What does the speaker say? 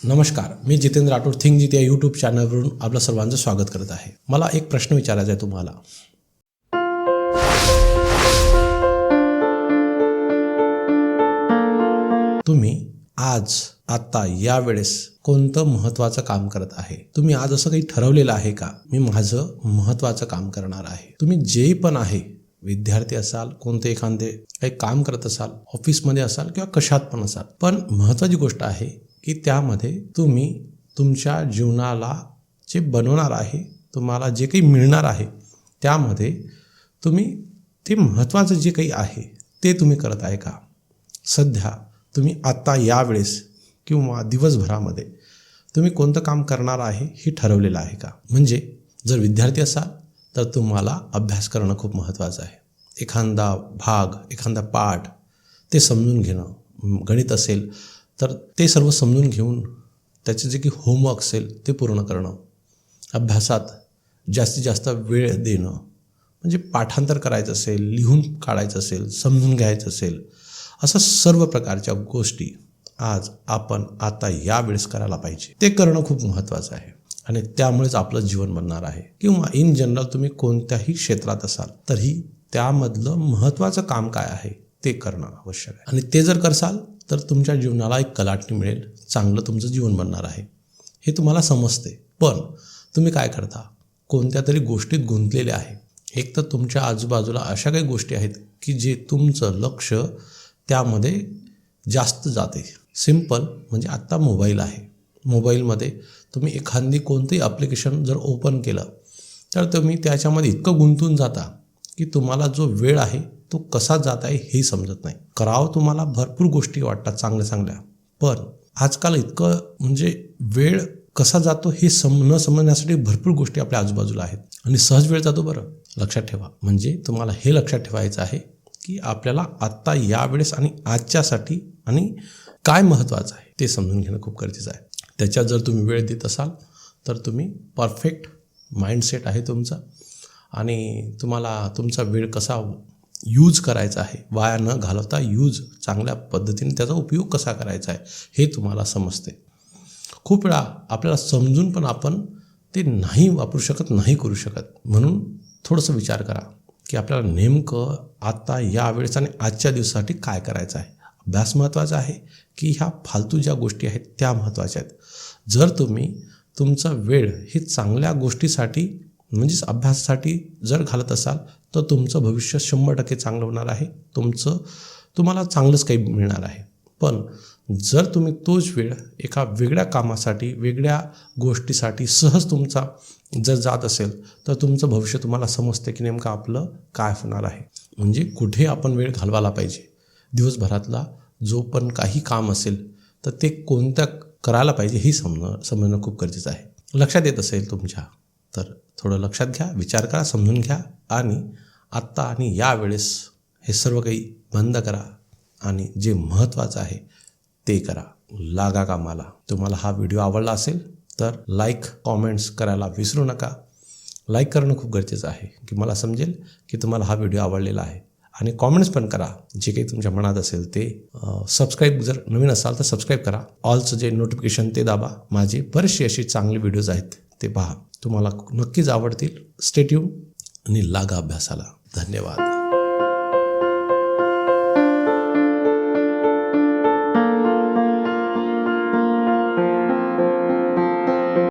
नमस्कार, मी जितेंद्र राठोड थिंक जिते या यूट्यूब चॅनलवरून आपलं सर्वांचं स्वागत करत आहे. मला एक प्रश्न विचारायचा आहे तुम्हाला. तुम्ही आता यावेळेस कोणतं महत्त्वाचं काम करत आहे? तुम्ही आज असं काही ठरवलेलं आहे का? मी माझं महत्त्वाचं काम करणार आहे. तुम्ही जे पण आहे, विद्यार्थी असाल, कोणते एखादे काही काम करत असाल, ऑफिसमध्ये असाल किंवा कशात पण असाल, पण महत्त्वाची गोष्ट आहे की त्यामध्ये तुम्ही तुमच्या जीवनाला जे बनवणार आहे, तुम्हाला जे काही मिळणार आहे, त्यामध्ये तुम्ही ते महत्त्वाचं जे काही आहे ते तुम्ही करत आहे का? सध्या तुम्ही आता यावेळेस किंवा दिवसभरामध्ये तुम्ही कोणतं काम करणार आहे हे ठरवलेलं आहे का? म्हणजे जर विद्यार्थी असाल तर तुम्हाला अभ्यास करणं खूप महत्त्वाचं आहे. एखादा भाग, एखादा पाठ ते समजून घेणं. गणित असेल तर ते सर्व समजून घेऊन त्याचे जे काही होमवर्क असेल ते पूर्ण करणं. अभ्यासात जास्तीत जास्त वेळ देणं. म्हणजे पाठांतर करायचं असेल, लिहून काढायचं असेल, समजून घ्यायचं असेल, असं सर्व प्रकारच्या गोष्टी आज आपण आता यावेळेस करायला पाहिजे. ते करणं खूप महत्त्वाचं आहे आणि त्यामुळेच आपलं जीवन बनणार आहे. किंवा इन जनरल तुम्ही कोणत्याही क्षेत्रात असाल तरी त्यामधलं महत्त्वाचं काम काय आहे ते करणं आवश्यक आहे. आणि ते जर करसाल तर तुमच्या जीवनाला एक कलाटणी मिळेल, चांगलं तुमचं जीवन बनणार आहे हे तुम्हाला समजते. पण तुम्ही काय करता? कोणत्या तरी गोष्टीत गुंतलेले आहे. एक तर तुमच्या आजूबाजूला अशा काही गोष्टी आहेत की जे तुमचं लक्ष त्यामध्ये जास्त जाते. सिंपल म्हणजे आत्ता मोबाईल आहे. मोबाईलमध्ये तुम्ही एखादी कोणतंही ॲप्लिकेशन जर ओपन केलं तर तुम्ही त्याच्यामध्ये इतकं गुंतून जाता की तुम्हाला जो वेळ आहे तो कसा जात आहे हेही समजत नाही. करावं तुम्हाला भरपूर गोष्टी वाटतात चांगल्या, पण आजकाल इतकं म्हणजे वेळ कसा जातो हे न समजण्यासाठी भरपूर गोष्टी आपल्या आजूबाजूला आहेत आणि सहज वेळ जातो. बरं लक्षात ठेवा. म्हणजे तुम्हाला हे लक्षात ठेवायचं आहे की आपल्याला आत्ता यावेळेस आणि आजच्यासाठी आणि काय महत्त्वाचं आहे ते समजून घेणं खूप गरजेचं आहे. त्याच्यात जर तुम्ही वेळ देत असाल तर तुम्ही परफेक्ट माइंडसेट आहे तुमचा आणि तुम्हाला तुमचा वेळ कसा यूज करायचा आहे, वाया न घालवता यूज चांगल्या पद्धतीने त्याचा उपयोग कसा करायचा आहे हे तुम्हाला समजते. खूप वेळा आपल्याला समजून पण आपण ते नाही वापरू शकत, नाही करू शकत. म्हणून थोडंसं विचार करा की आपल्याला नेमकं आता यावेळेस आणि आजच्या दिवसासाठी काय करायचं आहे. अभ्यास महत्त्वाचा आहे की ह्या फालतू ज्या गोष्टी आहेत त्या महत्त्वाच्या आहेत. जर तुम्ही तुमचा वेळ हे चांगल्या गोष्टीसाठी म्हणजेच अभ्यासासाठी जर घालत असाल तर तुमचं भविष्य 100% चांगलं होणार आहे. तुम्हाला चांगलंच काही मिळणार आहे. पण जर तुम्ही तोच वेळ एका वेगळ्या कामासाठी, वेगळ्या गोष्टीसाठी सहज तुमचा जर जात असेल तर तुमचं भविष्य तुम्हाला समजते की नेमकं आपलं काय होणार आहे. म्हणजे कुठे आपण वेळ घालवायला पाहिजे. दिवसभरातला जो पण काही काम असेल तर ते कोणत्या करायला पाहिजे हे समजणं खूप गरजेचं आहे. लक्षात येत असेल तुमच्या तर थोडं लक्षात घ्या, विचार करा, समजून घ्या आणि आत्ता आणि यावेळेस हे सर्व काही बंद करा आणि जे महत्त्वाचं आहे ते करा. लागा कामाला. तुम्हाला हा व्हिडिओ आवडला असेल तर लाईक, कॉमेंट्स करायला विसरू नका. लाईक करणं खूप गरजेचं आहे की मला समजेल की तुम्हाला हा व्हिडिओ आवडलेला आहे. आणि कॉमेंट्स पण करा जे काही तुमच्या मनात असेल ते. सबस्क्राईब जर नवीन असाल तर सबस्क्राईब करा. ऑलचं जे नोटिफिकेशन ते दाबा. माझे बरेचसे असे चांगले व्हिडिओज आहेत ते पहा. तुम्हाला नक्कीच आवडतील. स्टे ट्यून आणि लागा अभ्यासाला. धन्यवाद.